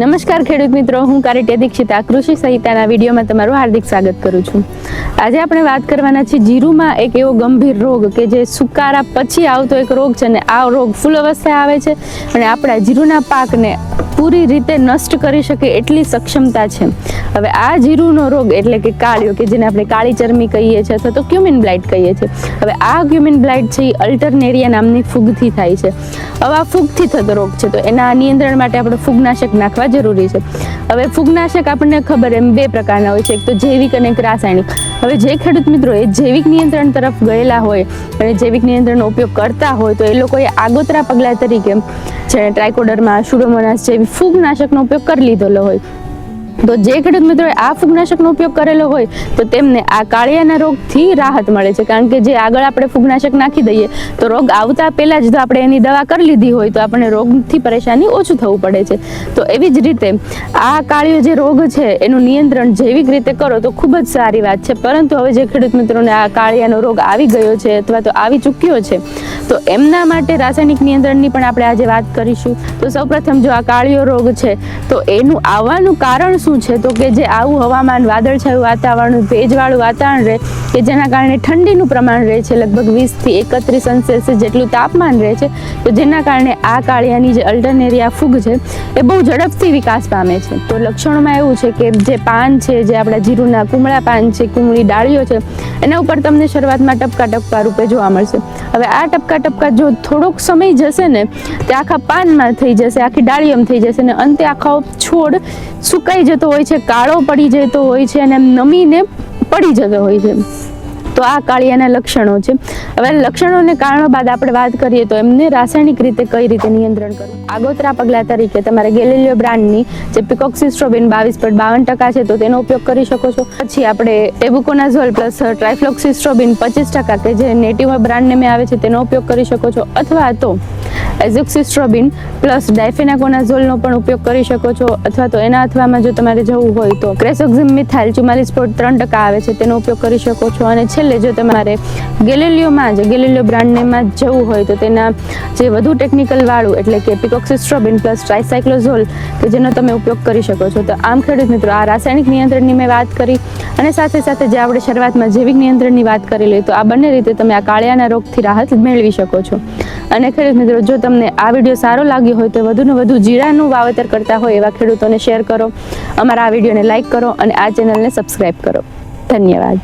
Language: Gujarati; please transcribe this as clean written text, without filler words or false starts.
નમસ્કાર ખેડૂત મિત્રો, હું કારેટિયા દીક્ષિતા કૃષિ સહિતાના વિડીયોમાં તમારું હાર્દિક સ્વાગત કરું છું. આજે આપણે વાત કરવાના છે જીરુમાં એક એવો ગંભીર રોગ કે જે સુકારા પછી આવતો એક રોગ છે, ને આ રોગ ફૂલ અવસ્થાએ આવે છે અને આપણા જીરુના પાકને પૂરી રીતે નષ્ટ કરી શકે એટલી સક્ષમતા છે. હવે આ જીરુનો રોગ એટલે કે કાળિયો, કે જેને આપણે કાળી ચરમી કહીએ છીએ અથવા તો ક્યુમિન બ્લાઇટ કહીએ છીએ. હવે આ ક્યુમિન બ્લાઇટ છે એ અલ્ટરનેરિયા નામની ફૂગથી થાય છે. હવે આ ફૂગથી થતો રોગ છે, તો એના નિયંત્રણ માટે આપણે ફૂગનાશક નાખવા જરૂરી છે. હવે ફૂગનાશક આપણને ખબર એમ બે પ્રકારના હોય છે, એક તો જૈવિક અને એક રાસાયણિક. હવે જે ખેડૂત મિત્રો એ જૈવિક નિયંત્રણ તરફ ગયેલા હોય અને જૈવિક નિયંત્રણનો ઉપયોગ કરતા હોય તો એ લોકોએ આગોતરા પગલા તરીકે જેણે ટ્રાઇકોડર્મા, સ્યુડોમોનાસ જેવી ફૂગનાશકનો ઉપયોગ કરી લીધેલો હોય. તો જે ખેડૂત મિત્રોએ આ ફૂગનાશકનો ઉપયોગ કરેલો હોય તો તેમને આ કાળિયાના રોગથી રાહત મળે છે, કારણ કે જે આગળ આપણે ફૂગનાશક નાખી દઈએ તો રોગ આવતા પહેલા જ જો આપણે એની દવા કરી લીધી હોય તો આપણને રોગથી પરેશાની ઓછું થવું પડે છે. તો એવી જ રીતે આ કાળિયો જે રોગ છે એનું નિયંત્રણ જૈવિક રીતે કરો તો ખૂબ જ સારી વાત છે. પરંતુ હવે જે ખેડૂત મિત્રોને આ કાળિયાનો રોગ આવી ગયો છે અથવા તો આવી ચૂક્યો છે તો એમના માટે રાસાયણિક નિયંત્રણની પણ આપણે આજે વાત કરીશું. તો સૌપ્રથમ જો આ કાળિયો રોગ છે તો એનું આવવાનું કારણ શું છે, તો કે જે આવું હવામાન, વાદળછાયું વાતાવરણ, ભેજવાળું વાતાવરણ રહે કે જેના કારણે ઠંડીનું પ્રમાણ રહે છે, લગભગ 20 થી 31 સેલ્સિયસ જેટલું તાપમાન રહે છે. તો જેના કારણે આ કાળિયાની જે અલ્ટરનેરિયા ફૂગ છે એ બહુ ઝડપથી વિકાસ પામે છે. તો લક્ષણોમાં એવું છે કે જે પાન છે, જે આપણા જીરુના કુમળા પાન છે, કુમળી ડાળીઓ છે, એના ઉપર તમને શરૂઆતમાં ટપકા રૂપે જોવા મળશે. હવે આ ટપકા જો થોડોક સમય જશે ને તે આખા પાનમાં થઈ જશે, આખી ડાળીઓમાં થઈ જશે ને અંતે આખો છોડ સુકાઈ જતો હોય છે, કાળો પડી જતો હોય છે અને નમીને પડી જતો હોય છે. તો આ કાળિયાના લક્ષણો છે. હવે લક્ષણો અને કારણો બાદ આપણે વાત કરીએ તો એમને રાસાયણિક રીતે કઈ રીતે નિયંત્રણ કરવું. આગોતરા પગલા તરીકે તમારે ગેલેલિયો બ્રાન્ડની જે પિકોક્સીસ્ટ્રોબિન 22.52% છે તો તેનો ઉપયોગ કરી શકો છો. પછી આપણે ટેબુકોનાઝોલ પ્લસ ટ્રાઇફ્લોક્સીસ્ટ્રોબિન 25% કે જે નેટિવ બ્રાન્ડ નેમે આવે છે તેનો ઉપયોગ કરી શકો છો, અથવા તો એઝોક્સિસ્ટ્રોબિન પ્લસ ડાયફેનાકોનાઝોલનો પણ ઉપયોગ કરી શકો છો, અથવા તો એના અથવામાં જો તમારે જવું હોય તો ક્રેસોક્ઝિમ મિથાઇલ 44.3% આવે છે તેનો ઉપયોગ કરી શકો છો. અને છેલ્લે જો તમારે ગેલેલિયો બ્રાન્ડનેમાં જવું હોય તો તેના જે વધુ ટેકનિકલ વાળું એટલે કે પિકોક્સીસ્ટ્રોબિન પ્લસ ટ્રાઇસાયક્લોઝોલ કે જેનો તમે ઉપયોગ કરી શકો છો. તો આમ ખેડૂત મિત્રો, આ રાસાયણિક નિયંત્રણની મેં વાત કરી અને સાથે સાથે જે આપણે શરૂઆતમાં જૈવિક નિયંત્રણની વાત કરી લઈએ તો આ બંને રીતે તમે આ કાળિયાના રોગથી રાહત મેળવી શકો છો. અને ખેડૂત મિત્રો, જો તમને આ વિડીયો સારો લાગ્યો હોય તો વધુને વધુ જીરાનું વાવેતર કરતા હોય એવા ખેડૂતોને શેર કરો, અમારા આ વિડીયોને લાઇક કરો અને આ ચેનલને સબસ્ક્રાઇબ કરો. ધન્યવાદ.